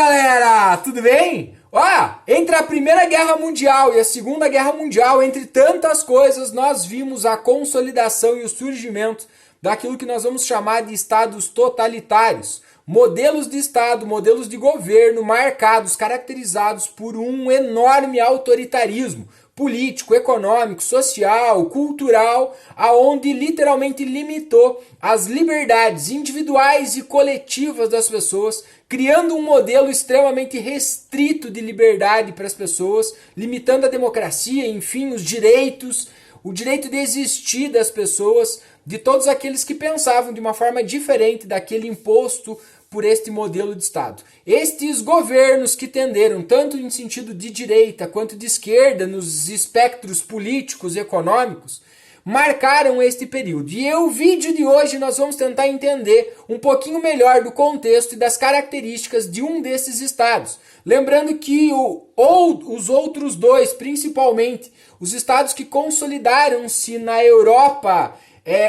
Galera, tudo bem? Entre a Primeira Guerra Mundial e a Segunda Guerra Mundial, entre tantas coisas, nós vimos a consolidação e o surgimento daquilo que nós vamos chamar de estados totalitários. Modelos de Estado, modelos de governo marcados, caracterizados por um enorme autoritarismo político, econômico, social, cultural, aonde literalmente limitou as liberdades individuais e coletivas das pessoas, criando um modelo extremamente restrito de liberdade para as pessoas, limitando a democracia, enfim, os direitos, o direito de existir das pessoas, de todos aqueles que pensavam de uma forma diferente daquele imposto por este modelo de Estado. Estes governos que tenderam, tanto em sentido de direita quanto de esquerda, nos espectros políticos e econômicos, marcaram este período. E o vídeo de hoje nós vamos tentar entender um pouquinho melhor do contexto e das características de um desses estados. Lembrando que os outros dois, principalmente os estados que consolidaram-se na Europa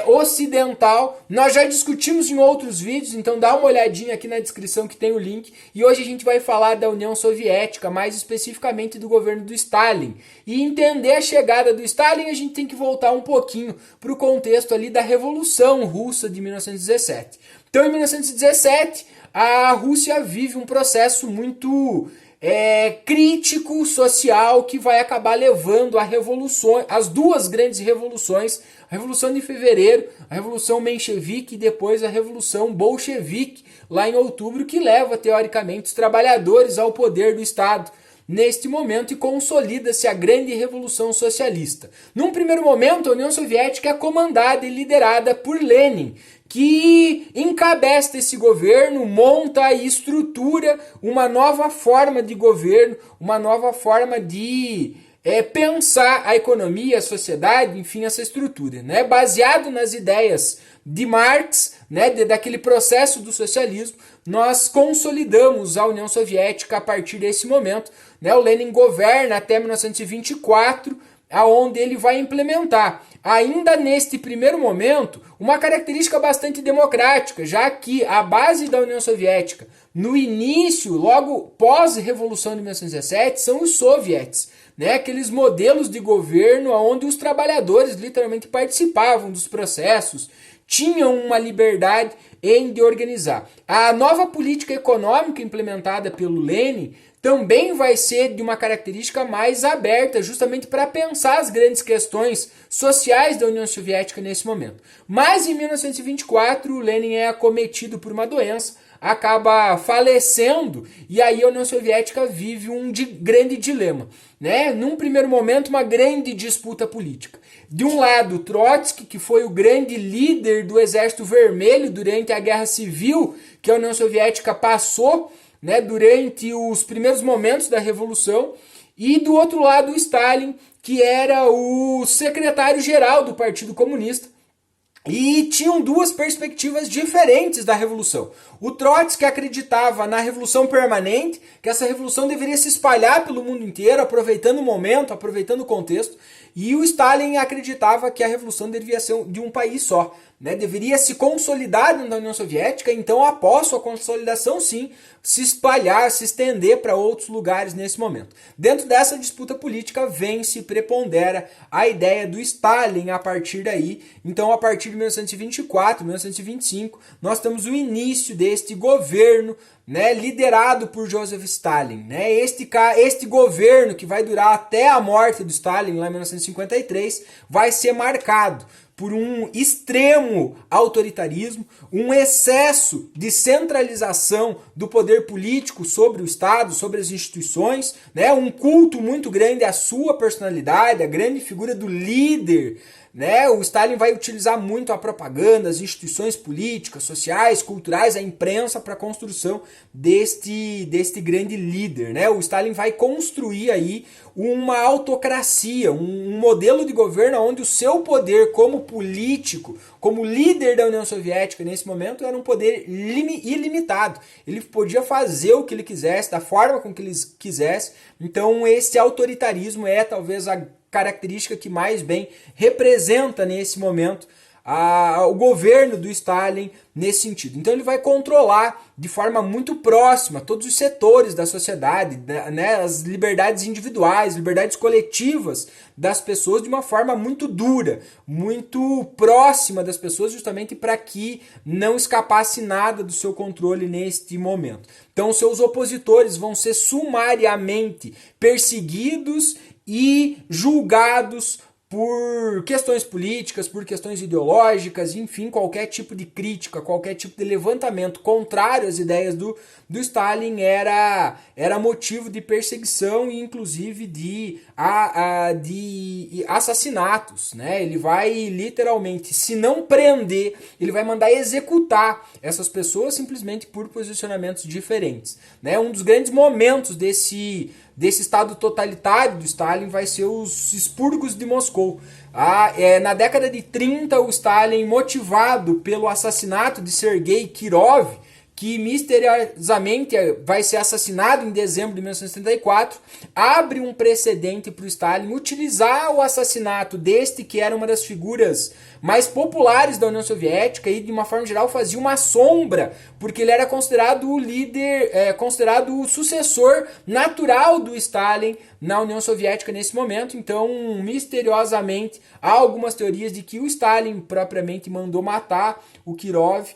ocidental, nós já discutimos em outros vídeos, então dá uma olhadinha aqui na descrição que tem o link. E hoje a gente vai falar da União Soviética, mais especificamente do governo do Stalin. E entender a chegada do Stalin, a gente tem que voltar um pouquinho para o contexto ali da Revolução Russa de 1917. Então, em 1917, a Rússia vive um processo muito crítico social que vai acabar levando a revoluções, as duas grandes revoluções, a Revolução de Fevereiro, a Revolução Menchevique e depois a Revolução Bolchevique, lá em outubro, que leva, teoricamente, os trabalhadores ao poder do Estado neste momento e consolida-se a grande Revolução Socialista. Num primeiro momento, a União Soviética é comandada e liderada por Lenin, que encabeça esse governo, monta e estrutura uma nova forma de governo, uma nova forma de pensar a economia, a sociedade, enfim, essa estrutura, né? Baseado nas ideias de Marx, né, daquele processo do socialismo, nós consolidamos a União Soviética a partir desse momento, né? O Lenin governa até 1924, aonde ele vai implementar, ainda neste primeiro momento, uma característica bastante democrática, já que a base da União Soviética, no início, logo pós-revolução de 1917, são os soviets, né? Aqueles modelos de governo onde os trabalhadores literalmente participavam dos processos, tinham uma liberdade em de organizar. A nova política econômica implementada pelo Lenin também vai ser de uma característica mais aberta, justamente para pensar as grandes questões sociais da União Soviética nesse momento. Mas em 1924, o Lenin é acometido por uma doença, acaba falecendo, e aí a União Soviética vive um grande dilema, né? Num primeiro momento, uma grande disputa política. De um lado, Trotsky, que foi o grande líder do Exército Vermelho durante a Guerra Civil que a União Soviética passou, né, durante os primeiros momentos da Revolução, e do outro lado, o Stalin, que era o secretário-geral do Partido Comunista, e tinham duas perspectivas diferentes da revolução. O Trotsky acreditava na revolução permanente, que essa revolução deveria se espalhar pelo mundo inteiro, aproveitando o momento, aproveitando o contexto. E o Stalin acreditava que a revolução deveria ser de um país só, né? Deveria se consolidar dentro da União Soviética, então após sua consolidação sim, se espalhar, se estender para outros lugares nesse momento. Dentro dessa disputa política vence e prepondera a ideia do Stalin a partir daí. Então a partir de 1924, 1925, nós temos o início deste governo, né, liderado por Joseph Stalin, né? Este governo que vai durar até a morte do Stalin lá em 1953 vai ser marcado por um extremo autoritarismo, um excesso de centralização do poder político sobre o Estado, sobre as instituições, né? Um culto muito grande à sua personalidade, a grande figura do líder, né? O Stalin vai utilizar muito a propaganda, as instituições políticas, sociais, culturais, a imprensa para a construção deste grande líder, né? O Stalin vai construir aí uma autocracia, um modelo de governo onde o seu poder como político, como líder da União Soviética nesse momento, era um poder ilimitado. Ele podia fazer o que ele quisesse, da forma com que ele quisesse. Então esse autoritarismo é talvez a característica que mais bem representa nesse momento o governo do Stalin nesse sentido. Então ele vai controlar de forma muito próxima todos os setores da sociedade, né, as liberdades individuais, liberdades coletivas das pessoas de uma forma muito dura, muito próxima das pessoas, justamente para que não escapasse nada do seu controle neste momento. Então seus opositores vão ser sumariamente perseguidos e julgados por questões políticas, por questões ideológicas, enfim, qualquer tipo de crítica, qualquer tipo de levantamento contrário às ideias do Stalin era motivo de perseguição e inclusive de assassinatos, né? Ele vai literalmente, se não prender, ele vai mandar executar essas pessoas simplesmente por posicionamentos diferentes, né? Um dos grandes momentos desse estado totalitário do Stalin vai ser os expurgos de Moscou. Na década de 30, o Stalin, motivado pelo assassinato de Sergei Kirov, que misteriosamente vai ser assassinado em dezembro de 1934, abre um precedente para o Stalin utilizar o assassinato deste, que era uma das figuras mais populares da União Soviética e de uma forma geral fazia uma sombra, porque ele era considerado o líder, considerado o sucessor natural do Stalin na União Soviética nesse momento. Então, misteriosamente, há algumas teorias de que o Stalin propriamente mandou matar o Kirov,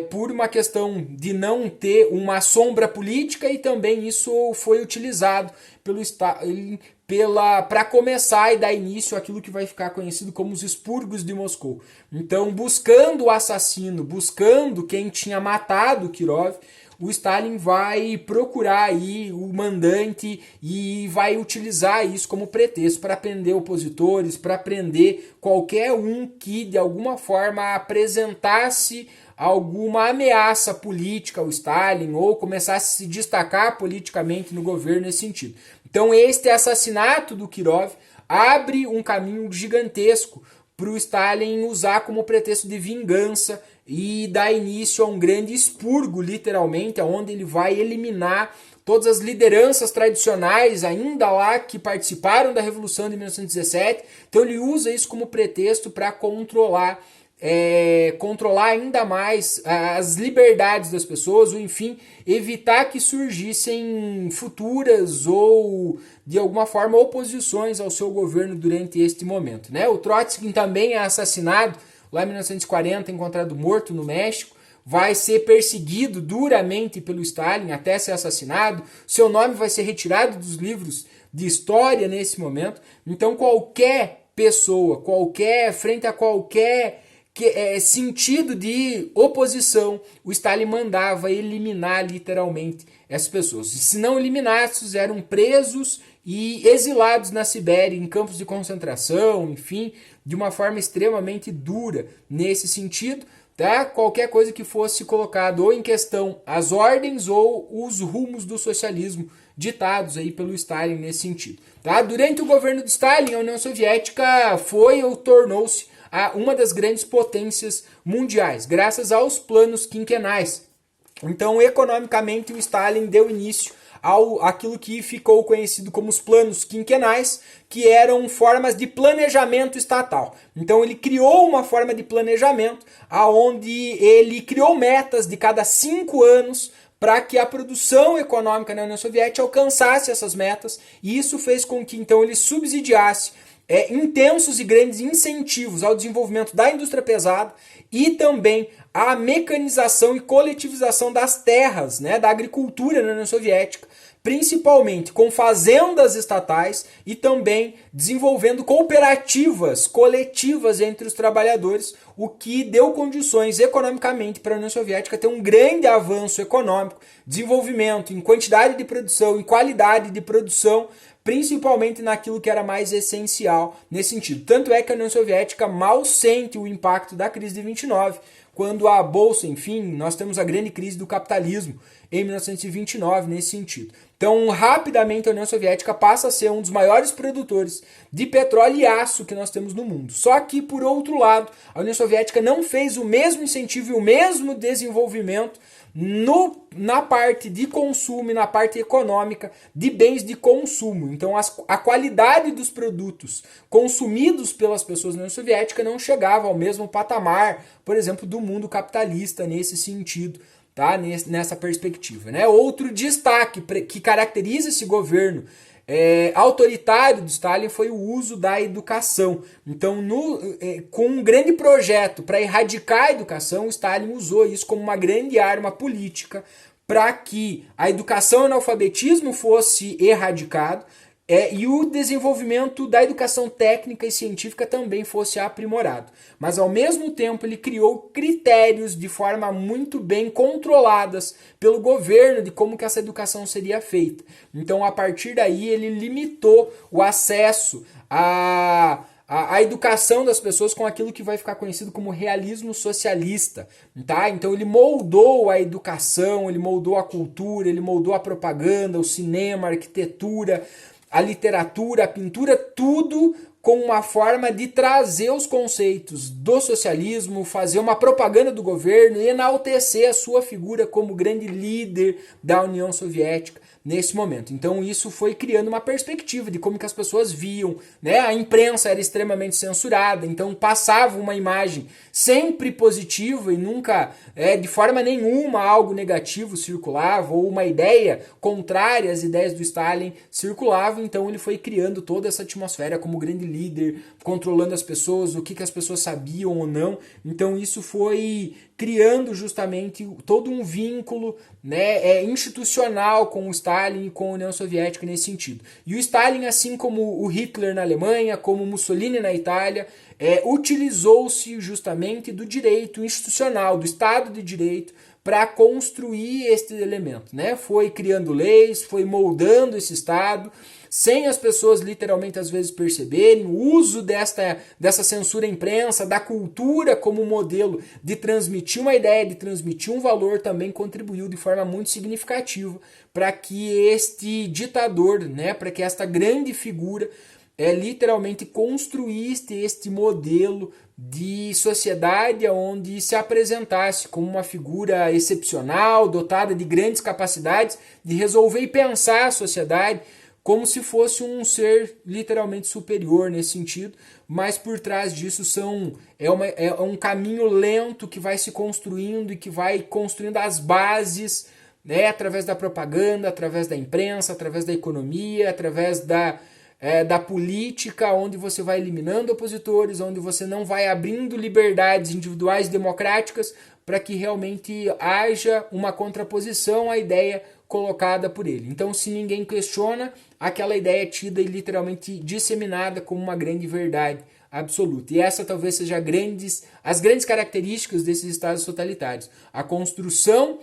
por uma questão de não ter uma sombra política, e também isso foi utilizado pelo Stalin para começar e dar início àquilo que vai ficar conhecido como os expurgos de Moscou. Então, buscando o assassino, buscando quem tinha matado Kirov, o Stalin vai procurar aí o mandante e vai utilizar isso como pretexto para prender opositores, para prender qualquer um que de alguma forma apresentasse alguma ameaça política ao Stalin ou começasse a se destacar politicamente no governo nesse sentido. Então este assassinato do Kirov abre um caminho gigantesco para o Stalin usar como pretexto de vingança e dar início a um grande expurgo, literalmente, onde ele vai eliminar todas as lideranças tradicionais ainda lá que participaram da Revolução de 1917. Então ele usa isso como pretexto para controlar ainda mais as liberdades das pessoas, ou enfim, evitar que surgissem futuras ou de alguma forma oposições ao seu governo durante este momento, né? O Trotsky também é assassinado lá em 1940, encontrado morto no México, vai ser perseguido duramente pelo Stalin até ser assassinado, seu nome vai ser retirado dos livros de história nesse momento. Então qualquer pessoa, frente a qualquer sentido de oposição, o Stalin mandava eliminar literalmente essas pessoas. E se não eliminasse, eram presos e exilados na Sibéria, em campos de concentração, enfim, de uma forma extremamente dura nesse sentido, tá? Qualquer coisa que fosse colocado ou em questão as ordens ou os rumos do socialismo ditados aí pelo Stalin nesse sentido. Tá? Durante o governo de Stalin, a União Soviética foi ou tornou-se uma das grandes potências mundiais, graças aos planos quinquenais. Então, economicamente, o Stalin deu início àquilo que ficou conhecido como os planos quinquenais, que eram formas de planejamento estatal. Então, ele criou uma forma de planejamento onde ele criou metas de cada 5 anos para que a produção econômica na União Soviética alcançasse essas metas, e isso fez com que então ele subsidiasse intensos e grandes incentivos ao desenvolvimento da indústria pesada e também à mecanização e coletivização das terras, né, da agricultura na União Soviética, principalmente com fazendas estatais e também desenvolvendo cooperativas coletivas entre os trabalhadores, o que deu condições economicamente para a União Soviética ter um grande avanço econômico, desenvolvimento em quantidade de produção e qualidade de produção, principalmente naquilo que era mais essencial nesse sentido. Tanto é que a União Soviética mal sente o impacto da crise de 29, quando a Bolsa, enfim, nós temos a grande crise do capitalismo em 1929 nesse sentido. Então, rapidamente a União Soviética passa a ser um dos maiores produtores de petróleo e aço que nós temos no mundo. Só que, por outro lado, a União Soviética não fez o mesmo incentivo e o mesmo desenvolvimento na parte de consumo e na parte econômica de bens de consumo. Então a qualidade dos produtos consumidos pelas pessoas na União Soviética não chegava ao mesmo patamar, por exemplo, do mundo capitalista nesse sentido. Tá? Nessa perspectiva. Né? Outro destaque que caracteriza esse governo autoritário do Stalin foi o uso da educação. Então, com um grande projeto para erradicar a educação, o Stalin usou isso como uma grande arma política para que a educação e o analfabetismo fosse erradicado e o desenvolvimento da educação técnica e científica também fosse aprimorado. Mas, ao mesmo tempo, ele criou critérios de forma muito bem controladas pelo governo de como que essa educação seria feita. Então, a partir daí, ele limitou o acesso à educação das pessoas com aquilo que vai ficar conhecido como realismo socialista. Tá? Então, ele moldou a educação, ele moldou a cultura, ele moldou a propaganda, o cinema, a arquitetura, a literatura, a pintura, tudo com uma forma de trazer os conceitos do socialismo, fazer uma propaganda do governo e enaltecer a sua figura como grande líder da União Soviética nesse momento. Então isso foi criando uma perspectiva de como que as pessoas viam, né? A imprensa era extremamente censurada, então passava uma imagem sempre positiva e nunca, de forma nenhuma, algo negativo circulava ou uma ideia contrária às ideias do Stalin circulava. Então ele foi criando toda essa atmosfera como grande líder, controlando as pessoas, o que as pessoas sabiam ou não. Então isso foi criando justamente todo um vínculo, né, institucional com o Stalin e com a União Soviética nesse sentido. E o Stalin, assim como o Hitler na Alemanha, como o Mussolini na Itália, utilizou-se justamente do direito institucional, do Estado de Direito, para construir este elemento. Né? Foi criando leis, foi moldando esse Estado, sem as pessoas literalmente às vezes perceberem, o uso dessa censura à imprensa, da cultura como modelo de transmitir uma ideia, de transmitir um valor, também contribuiu de forma muito significativa para que este ditador, né, para que esta grande figura literalmente construísse este modelo de sociedade onde se apresentasse como uma figura excepcional, dotada de grandes capacidades de resolver e pensar a sociedade como se fosse um ser literalmente superior nesse sentido, mas por trás disso é um caminho lento que vai se construindo e que vai construindo as bases, né, através da propaganda, através da imprensa, através da economia, através da política, onde você vai eliminando opositores, onde você não vai abrindo liberdades individuais democráticas para que realmente haja uma contraposição à ideia colocada por ele. Então, se ninguém questiona, aquela ideia é tida e literalmente disseminada como uma grande verdade absoluta. E essa talvez seja as grandes características desses estados totalitários. A construção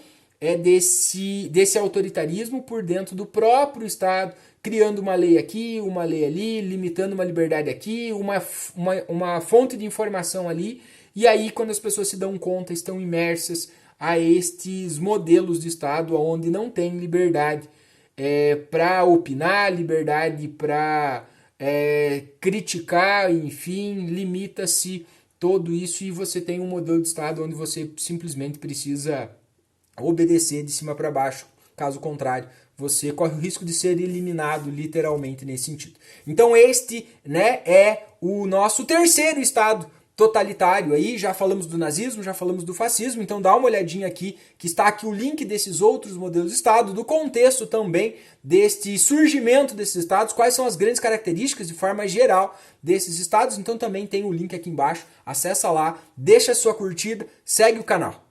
desse autoritarismo por dentro do próprio Estado, criando uma lei aqui, uma lei ali, limitando uma liberdade aqui, uma fonte de informação ali, e aí quando as pessoas se dão conta, estão imersas a estes modelos de Estado onde não tem liberdade para opinar, liberdade para criticar, enfim, limita-se tudo isso e você tem um modelo de Estado onde você simplesmente precisa obedecer de cima para baixo. Caso contrário, você corre o risco de ser eliminado literalmente nesse sentido. Então este, né, é o nosso terceiro estado totalitário aí, já falamos do nazismo, já falamos do fascismo, então dá uma olhadinha aqui, que está aqui o link desses outros modelos de Estado, do contexto também deste surgimento desses Estados, quais são as grandes características de forma geral desses Estados, então também tem o link aqui embaixo, acessa lá, deixa a sua curtida, segue o canal.